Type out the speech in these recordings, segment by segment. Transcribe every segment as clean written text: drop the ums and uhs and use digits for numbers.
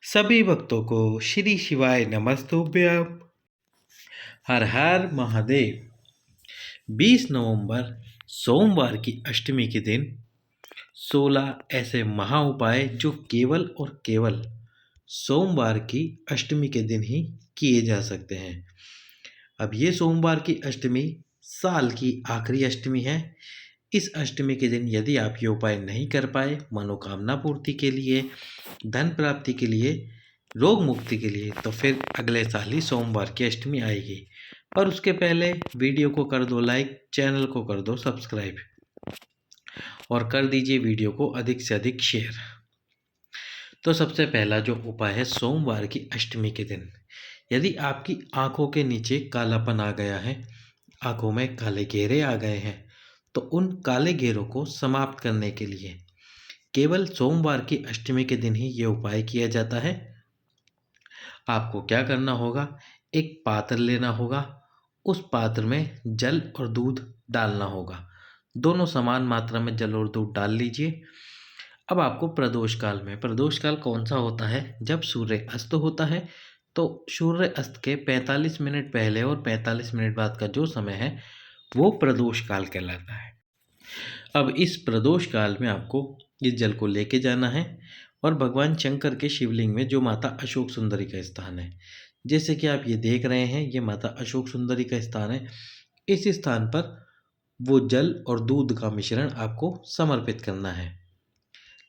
सभी भक्तों को श्री शिवाय नमस्तुभ्यम। हर हर महादेव। 20 नवंबर सोमवार की अष्टमी के दिन 16 ऐसे महा उपाय जो केवल और केवल सोमवार की अष्टमी के दिन ही किए जा सकते हैं। अब ये सोमवार की अष्टमी साल की आखिरी अष्टमी है। इस अष्टमी के दिन यदि आप ये उपाय नहीं कर पाए, मनोकामना पूर्ति के लिए, धन प्राप्ति के लिए, रोग मुक्ति के लिए, तो फिर अगले साल ही सोमवार की अष्टमी आएगी। पर उसके पहले वीडियो को कर दो लाइक, चैनल को कर दो सब्सक्राइब और कर दीजिए वीडियो को अधिक से अधिक शेयर। तो सबसे पहला जो उपाय है सोमवार की अष्टमी के दिन, यदि आपकी आंखों के नीचे कालापन आ गया है, आंखों में काले घेरे आ गए हैं, तो उन काले घेरों को समाप्त करने के लिए केवल सोमवार की अष्टमी के दिन ही ये उपाय किया जाता है। आपको क्या करना होगा, एक पात्र लेना होगा, उस पात्र में जल और दूध डालना होगा। दोनों समान मात्रा में जल और दूध डाल लीजिए। अब आपको प्रदोष काल में, प्रदोष काल कौन सा होता है, जब सूर्य अस्त होता है, तो सूर्य अस्त के 45 मिनट पहले और 45 मिनट बाद का जो समय है वो प्रदोष काल कहलाता है। अब इस प्रदोष काल में आपको इस जल को लेके जाना है और भगवान शंकर के शिवलिंग में, जो माता अशोक सुंदरी का स्थान है, जैसे कि आप ये देख रहे हैं, ये माता अशोक सुंदरी का स्थान है। इस स्थान पर वो जल और दूध का मिश्रण आपको समर्पित करना है।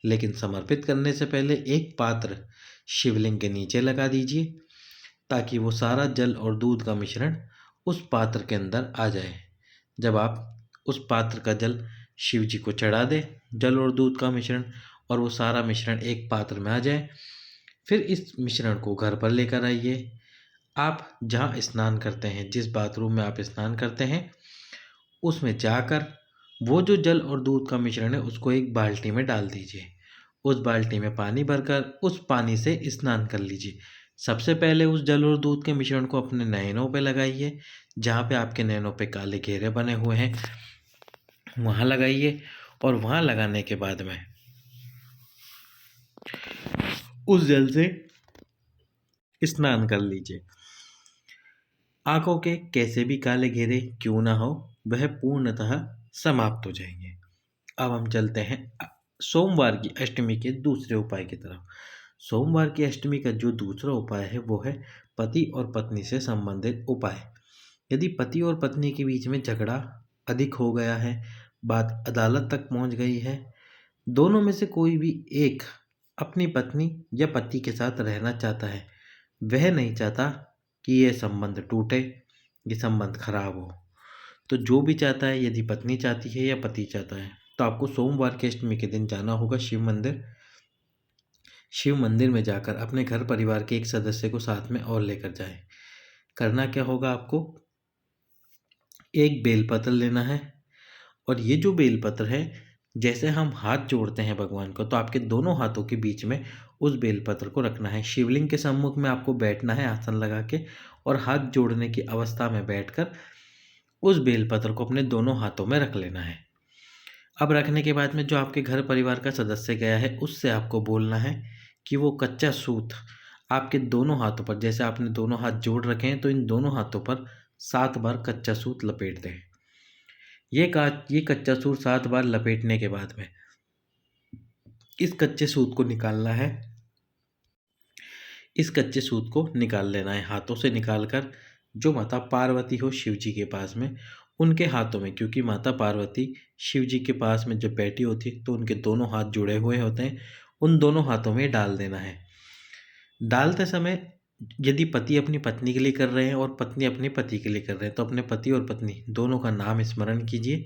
लेकिन समर्पित करने से पहले एक पात्र शिवलिंग के नीचे लगा दीजिए, ताकि वो सारा जल और दूध का मिश्रण उस पात्र के अंदर आ जाए। जब आप उस पात्र का जल शिव जी को चढ़ा दें, जल और दूध का मिश्रण, और वो सारा मिश्रण एक पात्र में आ जाए, फिर इस मिश्रण को घर पर लेकर आइए। आप जहाँ स्नान करते हैं, जिस बाथरूम में आप स्नान करते हैं, उसमें जाकर वो जो जल और दूध का मिश्रण है उसको एक बाल्टी में डाल दीजिए। उस बाल्टी में पानी भरकर उस पानी से स्नान कर लीजिए। सबसे पहले उस जल और दूध के मिश्रण को अपने नैनों पे लगाइए, जहाँ पे आपके नैनों पे काले घेरे बने हुए हैं वहाँ लगाइए, और वहाँ लगाने के बाद में उस जल से स्नान कर लीजिए। आंखों के कैसे भी काले घेरे क्यों ना हो, वह पूर्णतः समाप्त हो जाएंगे। अब हम चलते हैं सोमवार की अष्टमी के दूसरे उपाय की तरफ। सोमवार की अष्टमी का जो दूसरा उपाय है वो है पति और पत्नी से संबंधित उपाय। यदि पति और पत्नी के बीच में झगड़ा अधिक हो गया है, बात अदालत तक पहुंच गई है, दोनों में से कोई भी एक अपनी पत्नी या पति के साथ रहना चाहता है, वह नहीं चाहता कि यह संबंध टूटे, ये संबंध खराब हो, तो जो भी चाहता है, यदि पत्नी चाहती है या पति चाहता है, तो आपको सोमवार की अष्टमी के दिन जाना होगा शिव मंदिर। शिव मंदिर में जाकर अपने घर परिवार के एक सदस्य को साथ में और लेकर जाएं। करना क्या होगा, आपको एक बेलपत्र लेना है, और ये जो बेलपत्र है, जैसे हम हाथ जोड़ते हैं भगवान को, तो आपके दोनों हाथों के बीच में उस बेलपत्र को रखना है। शिवलिंग के सम्मुख में आपको बैठना है आसन लगा के, और हाथ जोड़ने की अवस्था में बैठकर उस बेलपत्र को अपने दोनों हाथों में रख लेना है। अब रखने के बाद में जो आपके घर परिवार का सदस्य गया है, उससे आपको बोलना है कि वो कच्चा सूत आपके दोनों हाथों पर, जैसे आपने दोनों हाथ जोड़ रखे हैं, तो इन दोनों हाथों पर 7 बार कच्चा सूत लपेट दें। ये कच्चा सूत 7 बार लपेटने के बाद में इस कच्चे सूत को निकालना है। इस कच्चे सूत को निकाल लेना है, हाथों से निकाल कर जो माता पार्वती हो शिव जी के पास में, उनके हाथों में, क्योंकि माता पार्वती शिव जी के पास में जब बैठी होती है तो उनके दोनों हाथ जुड़े हुए होते हैं, उन दोनों हाथों में डाल देना है। डालते समय यदि पति अपनी पत्नी के लिए कर रहे हैं और पत्नी अपने पति के लिए कर रहे हैं, तो अपने पति और पत्नी दोनों का नाम स्मरण कीजिए,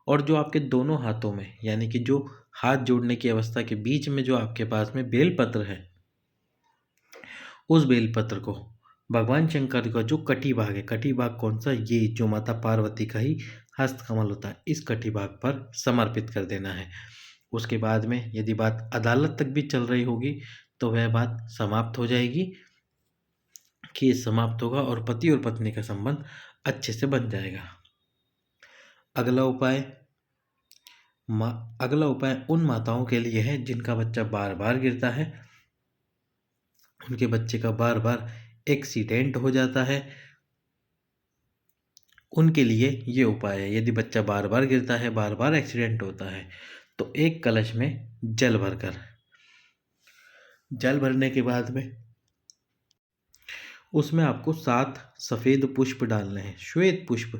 और जो आपके दोनों हाथों में, यानी कि जो हाथ जोड़ने की अवस्था के बीच में जो आपके पास में बेलपत्र है, उस बेलपत्र को भगवान शंकर का जो कटी भाग है, कटी भाग कौन सा, ये जो माता पार्वती का ही हस्त कमल होता है, इस कटी भाग पर समर्पित कर देना है। उसके बाद में यदि बात अदालत तक भी चल रही होगी, तो वह बात समाप्त हो जाएगी, केस समाप्त होगा और पति और पत्नी का संबंध अच्छे से बन जाएगा। अगला उपाय अगला उपाय उन माताओं के लिए है जिनका बच्चा बार बार गिरता है, उनके बच्चे का बार बार एक्सीडेंट हो जाता है, उनके लिए ये उपाय है। यदि बच्चा बार बार गिरता है, बार बार एक्सीडेंट होता है, तो एक कलश में जल भरने के बाद में उसमें आपको 7 सफ़ेद पुष्प डालने हैं, श्वेत पुष्प,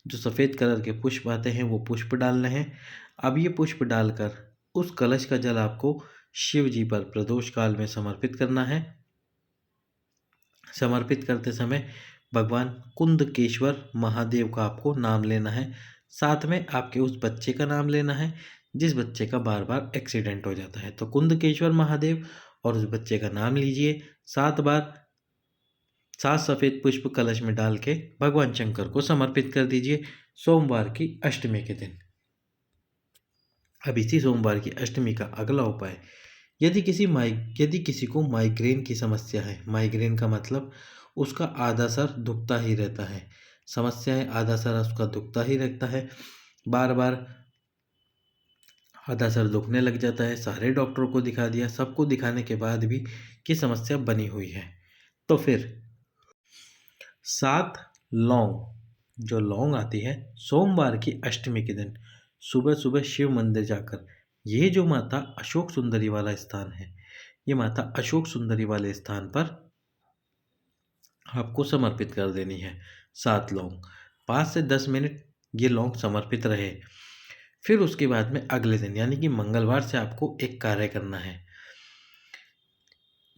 जो सफ़ेद कलर के पुष्प आते हैं वो पुष्प डालने हैं। अब ये पुष्प डालकर उस कलश का जल आपको शिव जी पर प्रदोष काल में समर्पित करना है। समर्पित करते समय भगवान कुंदकेश्वर महादेव का आपको नाम लेना है, साथ में आपके उस बच्चे का नाम लेना है जिस बच्चे का बार बार एक्सीडेंट हो जाता है। तो कुंदकेश्वर महादेव और उस बच्चे का नाम लीजिए, 7 बार 7 सफ़ेद पुष्प कलश में डाल के भगवान शंकर को समर्पित कर दीजिए सोमवार की अष्टमी के दिन। अब इसी सोमवार की अष्टमी का अगला उपाय, यदि किसी को माइग्रेन की समस्या है, माइग्रेन का मतलब उसका आधा सर दुखता ही रहता है, समस्या है आधा सर उसका दुखता ही रहता है, बार बार आधा सर दुखने लग जाता है, सारे डॉक्टरों को दिखा दिया, सबको दिखाने के बाद भी कि समस्या बनी हुई है, तो फिर 7 लौंग, जो लौंग आती है, सोमवार की अष्टमी के दिन सुबह सुबह शिव मंदिर जाकर, ये जो माता अशोक सुंदरी वाला स्थान है, ये माता अशोक सुंदरी वाले स्थान पर आपको समर्पित कर देनी है 7 लौंग। 5 से 10 मिनट ये लौंग समर्पित रहे। फिर उसके बाद में अगले दिन यानी कि मंगलवार से आपको एक कार्य करना है।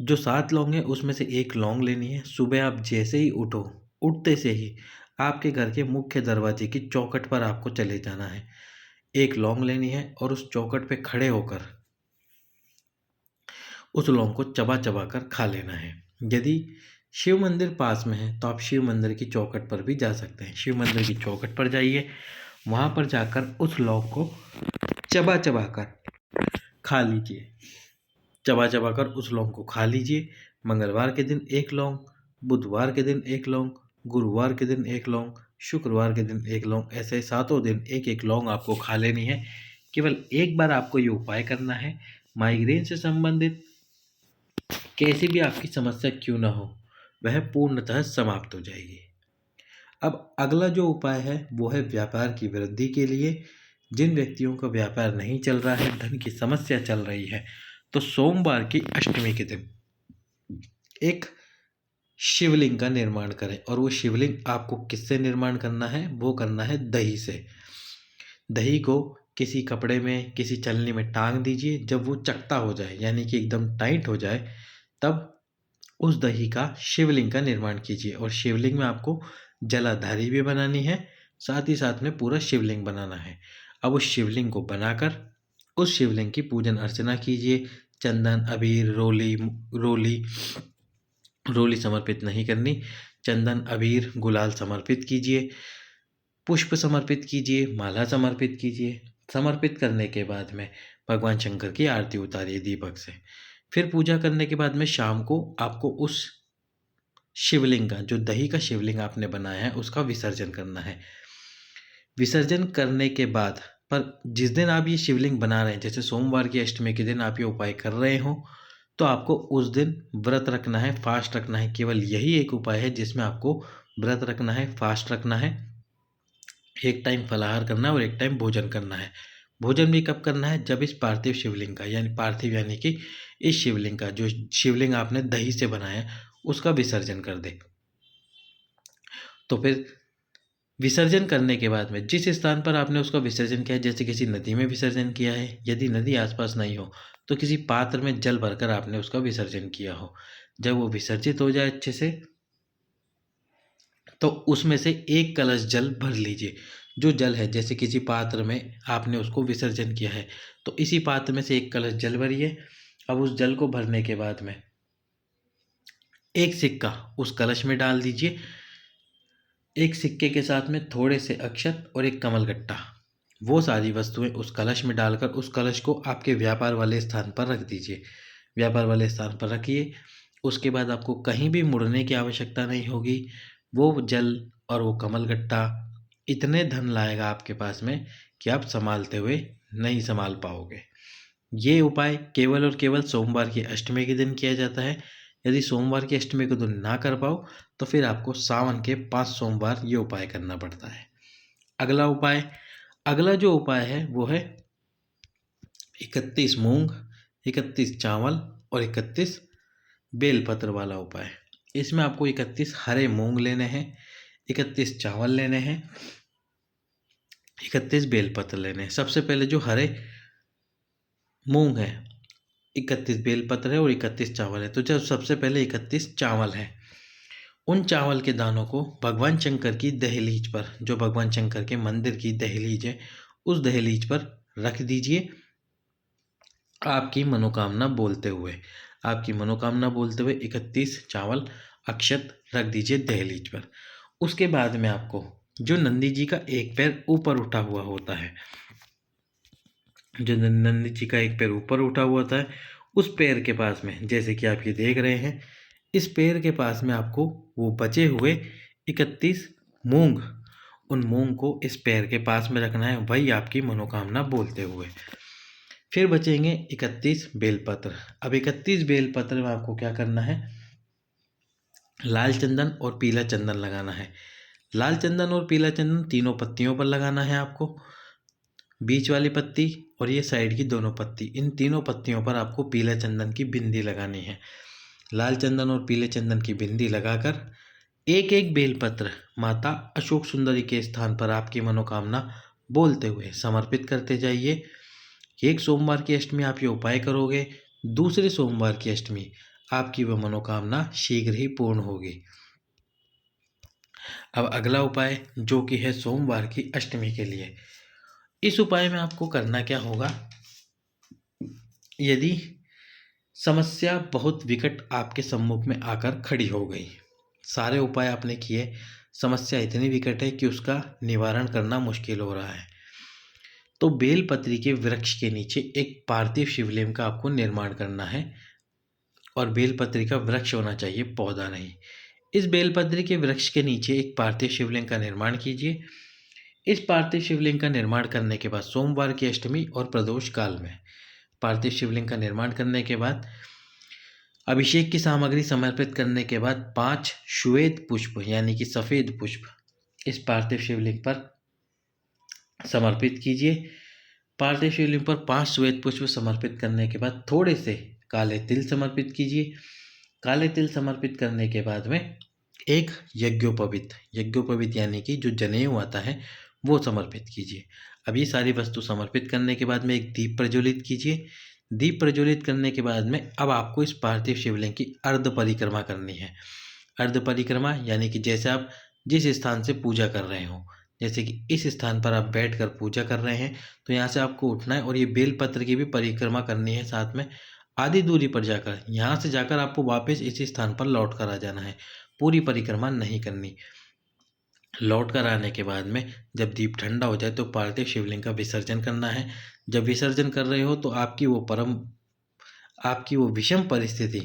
जो 7 लौंग है उसमें से एक लौंग लेनी है। सुबह आप जैसे ही उठते से ही आपके घर के मुख्य दरवाजे की चौखट पर आपको चले जाना है, एक लौंग लेनी है और उस चौखट पे खड़े होकर उस लौंग को चबा चबा कर खा लेना है। यदि शिव मंदिर पास में है तो आप शिव मंदिर की चौखट पर भी जा सकते हैं। शिव मंदिर की चौखट पर जाइए, वहाँ पर जाकर उस लौंग को चबा चबा कर खा लीजिए। चबा चबा कर उस लौंग को खा लीजिए। मंगलवार के दिन एक लौंग, बुधवार के दिन एक लौंग, गुरुवार के दिन एक लौंग, शुक्रवार के दिन एक लौंग, ऐसे 7 दिन एक एक लौंग आपको खा लेनी है। केवल एक बार आपको ये उपाय करना है। माइग्रेन से संबंधित कैसी भी आपकी समस्या क्यों ना हो, वह पूर्णतः समाप्त हो जाएगी। अब अगला जो उपाय है वो है व्यापार की वृद्धि के लिए। जिन व्यक्तियों का व्यापार नहीं चल रहा है, धन की समस्या चल रही है, तो सोमवार की अष्टमी के दिन एक शिवलिंग का निर्माण करें। और वो शिवलिंग आपको किससे निर्माण करना है? वो करना है दही से। दही को किसी कपड़े में, किसी छलनी में टांग दीजिए। जब वो चकता हो जाए यानी कि एकदम टाइट हो जाए, तब उस दही का शिवलिंग का निर्माण कीजिए। और शिवलिंग में आपको जलाधारी भी बनानी है, साथ ही साथ में पूरा शिवलिंग बनाना है। अब उस शिवलिंग को बनाकर उस शिवलिंग की पूजन अर्चना कीजिए। चंदन, अबीर, रोली समर्पित नहीं करनी। चंदन, अबीर, गुलाल समर्पित कीजिए, पुष्प समर्पित कीजिए, माला समर्पित कीजिए। समर्पित करने के बाद में भगवान शंकर की आरती उतारिए दीपक से। फिर पूजा करने के बाद में शाम को आपको उस शिवलिंग का, जो दही का शिवलिंग आपने बनाया है, उसका विसर्जन करना है। विसर्जन करने के बाद, पर जिस दिन आप ये शिवलिंग बना रहे हैं, जैसे सोमवार की अष्टमी के दिन आप ये उपाय कर रहे हो, तो आपको उस दिन व्रत रखना है, फास्ट रखना है। केवल यही एक उपाय है जिसमें आपको व्रत रखना है, फास्ट रखना है। एक टाइम फलाहार करना है और एक टाइम भोजन करना है। भोजन भी कब करना है? जब इस पार्थिव शिवलिंग का, यानी पार्थिव यानी कि इस शिवलिंग का, जो शिवलिंग आपने दही से बनाया, उसका विसर्जन कर दे। तो फिर विसर्जन करने के बाद में जिस स्थान पर आपने उसका विसर्जन किया है, जैसे किसी नदी में विसर्जन किया है, यदि नदी आसपास नहीं हो तो किसी पात्र में जल भरकर आपने उसका विसर्जन किया हो, जब वो विसर्जित हो जाए अच्छे से, तो उसमें से एक कलश जल भर लीजिए। जो जल है, जैसे किसी पात्र में आपने उसको विसर्जन किया है, तो इसी पात्र में से एक कलश जल भरिए। अब उस जल को भरने के बाद में एक सिक्का उस कलश में डाल दीजिए। एक सिक्के के साथ में थोड़े से अक्षत और एक कमलगट्टा, वो सारी वस्तुएं उस कलश में डालकर उस कलश को आपके व्यापार वाले स्थान पर रख दीजिए। व्यापार वाले स्थान पर रखिए। उसके बाद आपको कहीं भी मुड़ने की आवश्यकता नहीं होगी। वो जल और वो कमलगट्टा इतने धन लाएगा आपके पास में कि आप संभालते हुए नहीं संभाल पाओगे। ये उपाय केवल और केवल सोमवार की अष्टमी के दिन किया जाता है। यदि सोमवार की अष्टमी को दिन ना कर पाओ तो फिर आपको सावन के 5 सोमवार ये उपाय करना पड़ता है। अगला जो उपाय है वो है 31 मूंग, 31 चावल और 31 बेलपत्र वाला उपाय। इसमें आपको 31 हरे मूंग लेने हैं, 31 चावल लेने हैं, 31 बेलपत्र लेने हैं। सबसे पहले जो हरे मूंग है, 31 बेलपत्र है और 31 चावल है। तो जब सबसे पहले 31 चावल है, उन चावल के दानों को भगवान शंकर की दहलीज पर, जो भगवान शंकर के मंदिर की दहलीज है, उस दहलीज पर रख दीजिए। आपकी मनोकामना बोलते हुए 31 चावल अक्षत रख दीजिए दहलीज पर। उसके बाद में आपको जो नंदी जी का एक पैर ऊपर उठा हुआ होता है, उस पैर के पास में, जैसे कि आप ये देख रहे हैं, इस पैर के पास में आपको वो बचे हुए 31 मूंग, उन मूंग को इस पैर के पास में रखना है, वही आपकी मनोकामना बोलते हुए। फिर बचेंगे 31 बेलपत्र। अब 31 बेलपत्र में आपको क्या करना है, लाल चंदन और पीला चंदन लगाना है। लाल चंदन और पीला चंदन तीनों पत्तियों पर लगाना है आपको, बीच वाली पत्ती और ये साइड की दोनों पत्ती, इन तीनों पत्तियों पर आपको पीला चंदन की बिंदी लगानी है। लाल चंदन और पीले चंदन की बिंदी लगाकर एक एक बेलपत्र माता अशोक सुंदरी के स्थान पर आपकी मनोकामना बोलते हुए समर्पित करते जाइए। एक सोमवार की अष्टमी आप ये उपाय करोगे, दूसरे सोमवार की अष्टमी आपकी वह मनोकामना शीघ्र ही पूर्ण होगी। अब अगला उपाय जो कि है सोमवार की अष्टमी के लिए। इस उपाय में आपको करना क्या होगा, यदि समस्या बहुत विकट आपके सम्मुख में आकर खड़ी हो गई, सारे उपाय आपने किए, समस्या इतनी विकट है कि उसका निवारण करना मुश्किल हो रहा है, तो बेलपत्री के वृक्ष के नीचे एक पार्थिव शिवलिंग का आपको निर्माण करना है। और बेलपत्री का वृक्ष होना चाहिए, पौधा नहीं। इस बेलपत्री के वृक्ष के नीचे एक पार्थिव शिवलिंग का निर्माण कीजिए। इस पार्थिव शिवलिंग का निर्माण करने के बाद सोमवार की अष्टमी और प्रदोष काल में पार्थिव शिवलिंग का निर्माण करने के बाद अभिषेक की सामग्री समर्पित करने के बाद 5 श्वेत पुष्प यानी कि सफ़ेद पुष्प इस पार्थिव शिवलिंग पर समर्पित कीजिए। पार्थिव शिवलिंग पर 5 श्वेत पुष्प समर्पित करने के बाद थोड़े से काले तिल समर्पित कीजिए। काले तिल समर्पित करने के बाद में एक यज्ञोपवीत यानी कि जो जनेऊ आता है वो समर्पित कीजिए। अब ये सारी वस्तु समर्पित करने के बाद में एक दीप प्रज्वलित कीजिए। दीप प्रज्वलित करने के बाद में अब आपको इस पार्थिव शिवलिंग की अर्ध परिक्रमा करनी है। अर्ध परिक्रमा यानी कि जैसे आप जिस स्थान से पूजा कर रहे हो, जैसे कि इस स्थान पर आप बैठकर पूजा कर रहे हैं, तो यहाँ से आपको उठना है और ये बेलपत्र की भी परिक्रमा करनी है। साथ में आधी दूरी पर जाकर, यहाँ से जाकर आपको वापस इसी स्थान पर लौट कर आ जाना है, पूरी परिक्रमा नहीं करनी। लौट कर आने के बाद में जब दीप ठंडा हो जाए तो पार्थिव शिवलिंग का विसर्जन करना है। जब विसर्जन कर रहे हो तो आपकी वो विषम परिस्थिति,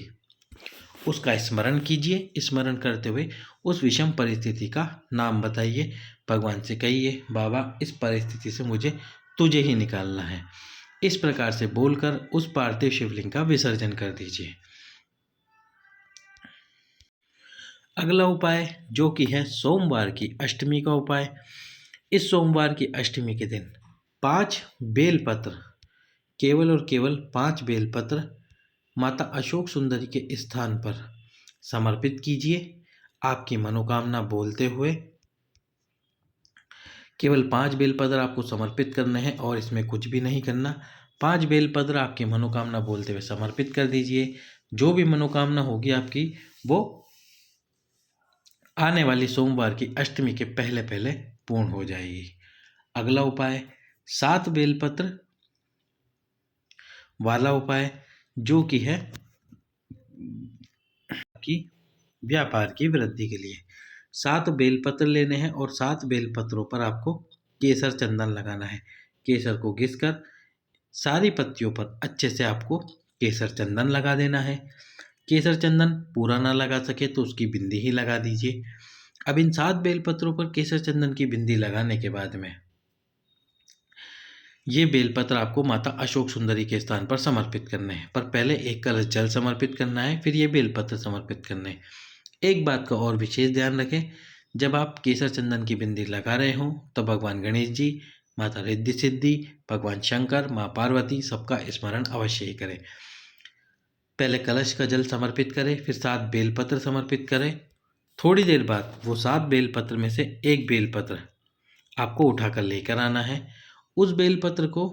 उसका स्मरण कीजिए। स्मरण करते हुए उस विषम परिस्थिति का नाम बताइए, भगवान से कहिए, बाबा इस परिस्थिति से मुझे तुझे ही निकालना है। इस प्रकार से बोलकर उस पार्थिव शिवलिंग का विसर्जन कर दीजिए। अगला उपाय जो कि है सोमवार की अष्टमी का उपाय। इस सोमवार की अष्टमी के दिन 5 बेलपत्र, केवल और केवल 5 बेलपत्र माता अशोक सुंदरी के स्थान पर समर्पित कीजिए। आपकी मनोकामना बोलते हुए केवल 5 बेलपत्र आपको समर्पित करने हैं और इसमें कुछ भी नहीं करना। 5 बेलपत्र आपकी मनोकामना बोलते हुए समर्पित कर दीजिए। जो भी मनोकामना होगी आपकी वो आने वाली सोमवार की अष्टमी के पहले पहले पूर्ण हो जाएगी। अगला उपाय 7 बेलपत्र वाला उपाय जो कि है कि व्यापार की वृद्धि के लिए 7 बेलपत्र लेने हैं और 7 बेलपत्रों पर आपको केसर चंदन लगाना है। केसर को घिसकर सारी पत्तियों पर अच्छे से आपको केसर चंदन लगा देना है। केसर चंदन पूरा ना लगा सके तो उसकी बिंदी ही लगा दीजिए। अब इन 7 बेलपत्रों पर केसर चंदन की बिंदी लगाने के बाद में ये बेलपत्र आपको माता अशोक सुंदरी के स्थान पर समर्पित करने हैं, पर पहले एक कलश जल समर्पित करना है, फिर ये बेलपत्र समर्पित करने हैं। एक बात का और विशेष ध्यान रखें, जब आप केसर चंदन की बिंदी लगा रहे हों तो भगवान गणेश जी, माता रिद्धि सिद्धि, भगवान शंकर, माँ पार्वती सबका स्मरण अवश्य ही करें। पहले कलश का जल समर्पित करें, फिर 7 बेलपत्र समर्पित करें। थोड़ी देर बाद वो 7 बेलपत्र में से एक बेलपत्र आपको उठाकर लेकर आना है। उस बेलपत्र को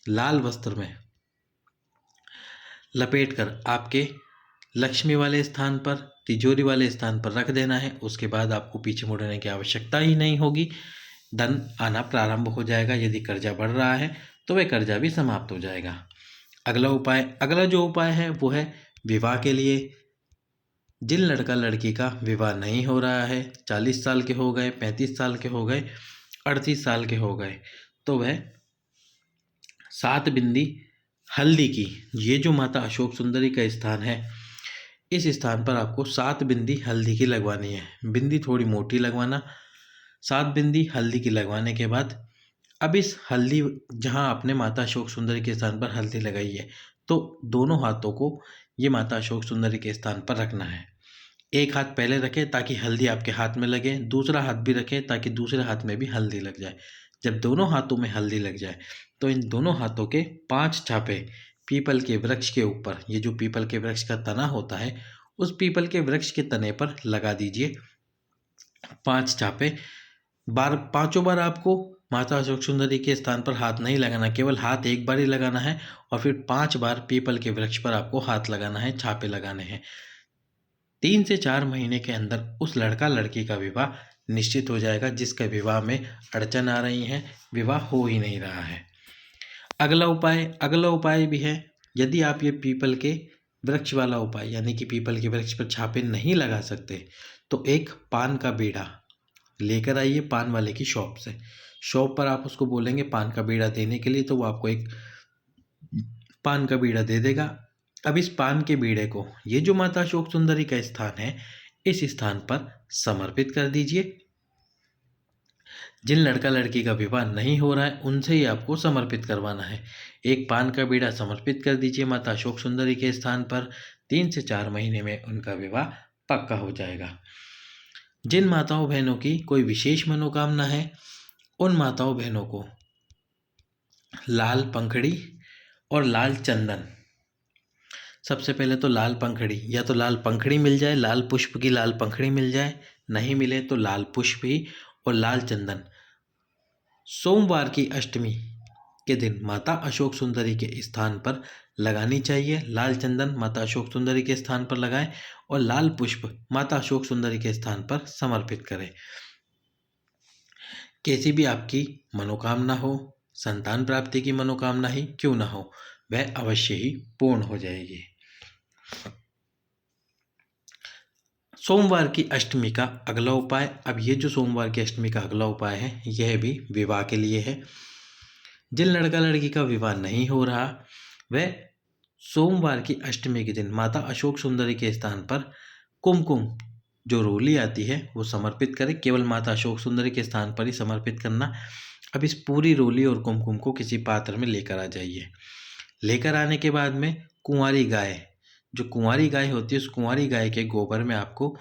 लाल वस्त्र में लपेटकर आपके लक्ष्मी वाले स्थान पर, तिजोरी वाले स्थान पर रख देना है। उसके बाद आपको पीछे मुड़ने की आवश्यकता ही नहीं होगी। धन आना प्रारंभ हो जाएगा। यदि कर्जा बढ़ रहा है तो वह कर्जा भी समाप्त हो जाएगा। अगला जो उपाय है वो है विवाह के लिए। जिन लड़का लड़की का विवाह नहीं हो रहा है, 40 साल के हो गए, 35 साल के हो गए, 38 साल के हो गए, तो वह 7 बिंदी हल्दी की, ये जो माता अशोक सुंदरी का स्थान है, इस स्थान पर आपको 7 बिंदी हल्दी की लगवानी है। बिंदी थोड़ी मोटी लगवाना। 7 बिंदी हल्दी की लगवाने के बाद अब इस हल्दी, जहाँ आपने माता अशोक सुंदरी के स्थान पर हल्दी लगाई है, तो दोनों हाथों को ये माता अशोक सुंदरी के स्थान पर रखना है। एक हाथ पहले रखें ताकि हल्दी आपके हाथ में लगे, दूसरा हाथ भी रखें ताकि दूसरे हाथ में भी हल्दी लग जाए। जब दोनों हाथों में हल्दी लग जाए तो इन दोनों हाथों के 5 छापे पीपल के वृक्ष के ऊपर, ये जो पीपल के वृक्ष का तना होता है, उस पीपल के वृक्ष के तने पर लगा दीजिए 5 छापे। पांचों बार आपको माता अशोक सुंदरी के स्थान पर हाथ नहीं लगाना, केवल हाथ एक बार ही लगाना है और फिर 5 बार पीपल के वृक्ष पर आपको हाथ लगाना है, छापे लगाने हैं। 3 से 4 महीने के अंदर उस लड़का लड़की का विवाह निश्चित हो जाएगा, जिसके विवाह में अड़चन आ रही है, विवाह हो ही नहीं रहा है। अगला उपाय भी है। यदि आप ये पीपल के वृक्ष वाला उपाय, यानी कि पीपल के वृक्ष पर छापे नहीं लगा सकते, तो एक पान का बीड़ा लेकर आइए पान वाले की शॉप से। शॉप पर आप उसको बोलेंगे पान का बीड़ा देने के लिए, तो वो आपको एक पान का बीड़ा दे देगा। अब इस पान के बीड़े को, ये जो माता अशोक सुंदरी का स्थान है, इस स्थान पर समर्पित कर दीजिए। जिन लड़का लड़की का विवाह नहीं हो रहा है उनसे ही आपको समर्पित करवाना है। एक पान का बीड़ा समर्पित कर दीजिए माता अशोक सुंदरी के स्थान पर। 3 से 4 महीने में उनका विवाह पक्का हो जाएगा। जिन माताओं बहनों की कोई विशेष मनोकामना है, उन माताओं बहनों को लाल पंखड़ी और लाल चंदन, सबसे पहले तो लाल पंखड़ी, या तो लाल पंखड़ी मिल जाए, लाल पुष्प की लाल पंखड़ी मिल जाए, नहीं मिले तो लाल पुष्प ही, और लाल चंदन सोमवार की अष्टमी के दिन माता अशोक सुंदरी के स्थान पर लगानी चाहिए। लाल चंदन माता अशोक सुंदरी के स्थान पर लगाएं और लाल पुष्प माता अशोक सुंदरी के स्थान पर समर्पित करें। कैसी भी आपकी मनोकामना हो, संतान प्राप्ति की मनोकामना ही क्यों ना हो, वह अवश्य ही पूर्ण हो जाएगी। सोमवार की अष्टमी का अगला उपाय। अब ये जो सोमवार की अष्टमी का अगला उपाय है, यह भी विवाह के लिए है। जिन लड़का लड़की का विवाह नहीं हो रहा, वह सोमवार की अष्टमी के दिन माता अशोक सुंदरी के स्थान पर कुमकुम जो रोली आती है वो समर्पित करें। केवल माता अशोक सुंदरी के स्थान पर ही समर्पित करना। अब इस पूरी रोली और कुमकुम को किसी पात्र में लेकर आ जाइए। लेकर आने के बाद में कुंवारी गाय, जो कुंवारी गाय होती है, उस कुंवारी गाय के गोबर में आपको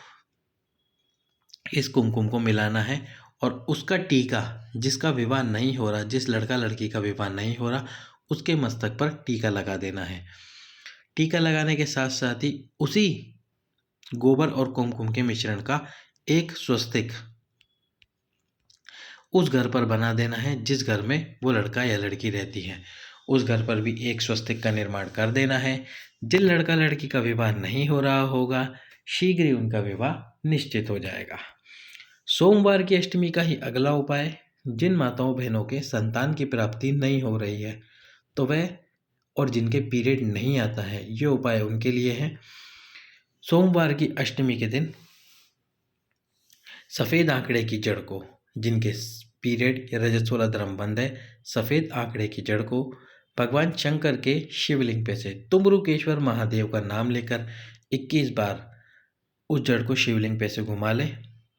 इस कुमकुम को मिलाना है और उसका टीका, जिसका विवाह नहीं हो रहा, जिस लड़का लड़की का विवाह नहीं हो रहा, उसके मस्तक पर टीका लगा देना है। टीका लगाने के साथ साथ ही उसी गोबर और कुमकुम के मिश्रण का एक स्वस्तिक उस घर पर बना देना है जिस घर में वो लड़का या लड़की रहती है। उस घर पर भी एक स्वस्तिक का निर्माण कर देना है। जिन लड़का लड़की का विवाह नहीं हो रहा होगा, शीघ्र ही उनका विवाह निश्चित हो जाएगा। सोमवार की अष्टमी का ही अगला उपाय। जिन माताओं बहनों के संतान की प्राप्ति नहीं हो रही है, तो वह और जिनके पीरियड नहीं आता है, ये उपाय उनके लिए है। सोमवार की अष्टमी के दिन सफ़ेद आंकड़े की जड़ को, जिनके पीरियड या रजस्वला धर्म बंद है, सफ़ेद आंकड़े की जड़ को भगवान शंकर के शिवलिंग पे से तुम्रुकेश्वर महादेव का नाम लेकर 21 बार उस जड़ को शिवलिंग पे से घुमा ले।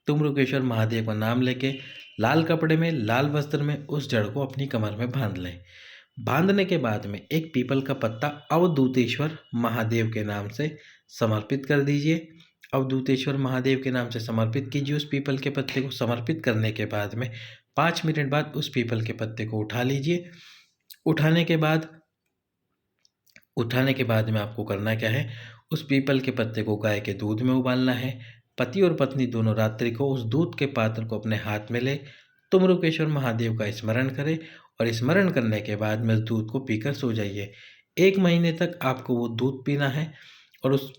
तुम्रुकेश्वर महादेव का नाम लेके लाल कपड़े में, लाल वस्त्र में उस जड़ को अपनी कमर में बांध लें। बांधने के बाद में एक पीपल का पत्ता अवधूतेश्वर महादेव के नाम से समर्पित कर दीजिए। अवधूतेश्वर महादेव के नाम से समर्पित कीजिए उस पीपल के पत्ते को। समर्पित करने के बाद में 5 मिनट बाद उस पीपल के पत्ते को उठा लीजिए। उठाने के बाद में आपको करना क्या है, उस पीपल के पत्ते को गाय के दूध में उबालना है। पति और पत्नी दोनों रात्रि को उस दूध के पात्र को अपने हाथ में ले तुमरुकेश्वर महादेव का स्मरण करें और स्मरण करने के बाद में उस दूध को पीकर सो जाइए। 1 महीने तक आपको वो दूध पीना है और उस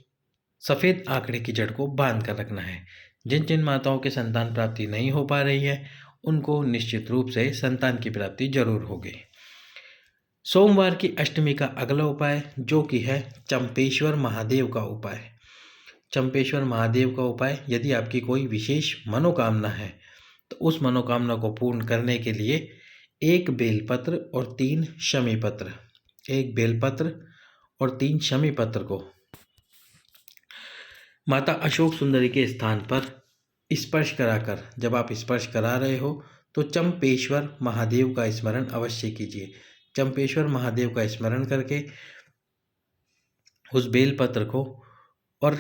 सफ़ेद आंकड़े की जड़ को बांध कर रखना है। जिन जिन माताओं के संतान प्राप्ति नहीं हो पा रही है उनको निश्चित रूप से संतान की प्राप्ति जरूर होगी। सोमवार की अष्टमी का अगला उपाय जो कि है चंपेश्वर महादेव का उपाय। चंपेश्वर महादेव का उपाय, यदि आपकी कोई विशेष मनोकामना है तो उस मनोकामना को पूर्ण करने के लिए 1 बेलपत्र और 3 शमी पत्र, 1 बेलपत्र और 3 शमी पत्र को माता अशोक सुंदरी के स्थान पर स्पर्श कराकर, जब आप स्पर्श करा रहे हो तो चंपेश्वर महादेव का स्मरण अवश्य कीजिए। चंपेश्वर महादेव का स्मरण करके उस बेलपत्र और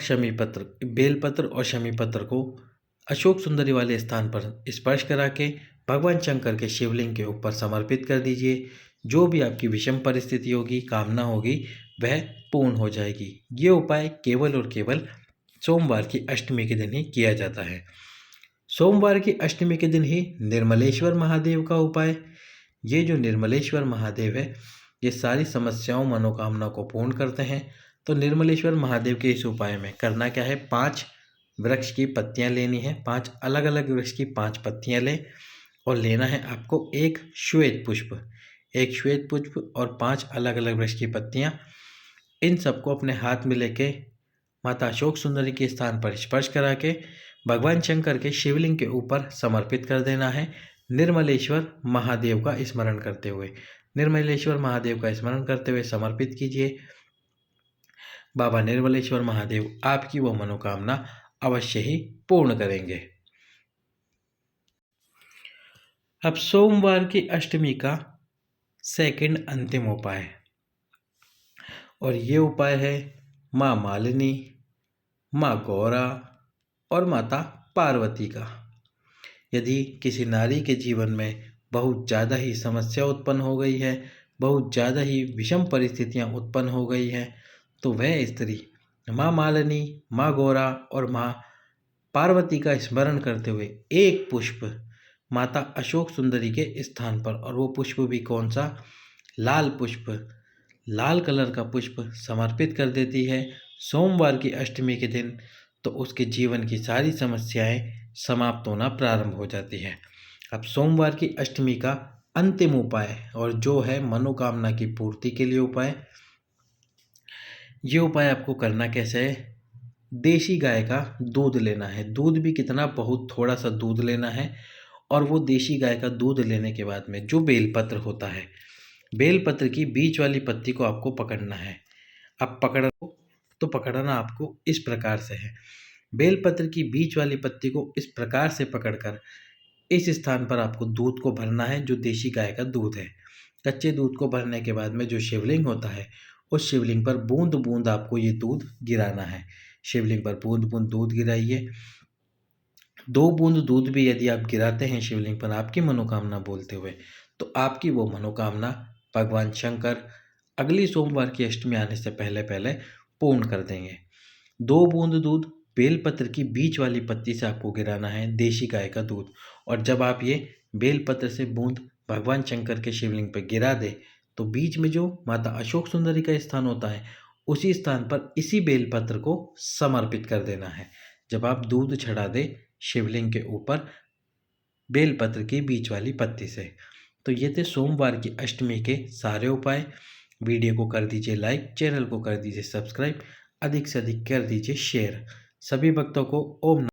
शमी पत्र को अशोक सुंदरी वाले स्थान पर स्पर्श करा के भगवान शंकर के शिवलिंग के ऊपर समर्पित कर दीजिए। जो भी आपकी विषम परिस्थिति होगी, कामना होगी, वह पूर्ण हो जाएगी। ये उपाय केवल और केवल सोमवार की अष्टमी के दिन ही किया जाता है। सोमवार की अष्टमी के दिन ही निर्मलेश्वर महादेव का उपाय। ये जो निर्मलेश्वर महादेव है ये सारी समस्याओं मनोकामना को पूर्ण करते हैं। तो निर्मलेश्वर महादेव के इस उपाय में करना क्या है, 5 वृक्ष की पत्तियां लेनी है। 5 अलग अलग वृक्ष की 5 पत्तियां लें और लेना है आपको एक श्वेत पुष्प और 5 अलग अलग वृक्ष की पत्तियां। इन सबको अपने हाथ में लेके माता अशोक सुंदरी के स्थान पर स्पर्श करा के भगवान शंकर के शिवलिंग के ऊपर समर्पित कर देना है। निर्मलेश्वर महादेव का स्मरण करते हुए समर्पित कीजिए। बाबा निर्मलेश्वर महादेव आपकी वो मनोकामना अवश्य ही पूर्ण करेंगे। अब सोमवार की अष्टमी का सेकंड अंतिम उपाय, और ये उपाय है माँ मालिनी, माँ गौरा और माता पार्वती का। यदि किसी नारी के जीवन में बहुत ज़्यादा ही समस्या उत्पन्न हो गई है, बहुत ज़्यादा ही विषम परिस्थितियाँ उत्पन्न हो गई हैं, तो वह स्त्री माँ मालिनी, माँ गौरा और माँ पार्वती का स्मरण करते हुए एक पुष्प माता अशोक सुंदरी के स्थान पर, और वो पुष्प भी कौन सा, लाल पुष्प, लाल कलर का पुष्प समर्पित कर देती है सोमवार की अष्टमी के दिन, तो उसके जीवन की सारी समस्याएं समाप्त होना प्रारंभ हो जाती है। अब सोमवार की अष्टमी का अंतिम उपाय, और जो है मनोकामना की पूर्ति के लिए उपाय, ये उपाय आपको करना कैसे है, देशी गाय का दूध लेना है। दूध भी कितना, बहुत थोड़ा सा दूध लेना है। और वो देशी गाय का दूध लेने के बाद में जो बेलपत्र होता है, बेलपत्र की बीच वाली पत्ती को आपको पकड़ना है। अब पकड़ना आपको इस प्रकार से है, बेलपत्र की बीच वाली पत्ती को इस प्रकार से पकड़कर इस स्थान पर आपको दूध को भरना है, जो देशी गाय का दूध है। कच्चे दूध को भरने के बाद में जो शिवलिंग होता है, उस शिवलिंग पर बूंद बूंद आपको ये दूध गिराना है। शिवलिंग पर बूंद बूंद दूध गिराइए। 2 बूंद दूध भी यदि आप गिराते हैं शिवलिंग पर आपकी मनोकामना बोलते हुए, तो आपकी वो मनोकामना भगवान शंकर अगली सोमवार की अष्टमी आने से पहले पहले पूर्ण कर देंगे। 2 बूंद दूध बेलपत्र की बीच वाली पत्ती से आपको गिराना है, देशी गाय का दूध। और जब आप ये बेलपत्र से बूंद भगवान शंकर के शिवलिंग पर गिरा दे, तो बीच में जो माता अशोक सुंदरी का स्थान होता है, उसी स्थान पर इसी बेलपत्र को समर्पित कर देना है। जब आप दूध चढ़ा दे शिवलिंग के ऊपर बेलपत्र की बीच वाली पत्ती से। तो ये थे सोमवार की अष्टमी के सारे उपाय। वीडियो को कर दीजिए लाइक, चैनल को कर दीजिए सब्सक्राइब, अधिक से अधिक कर दीजिए शेयर। सभी भक्तों को ओम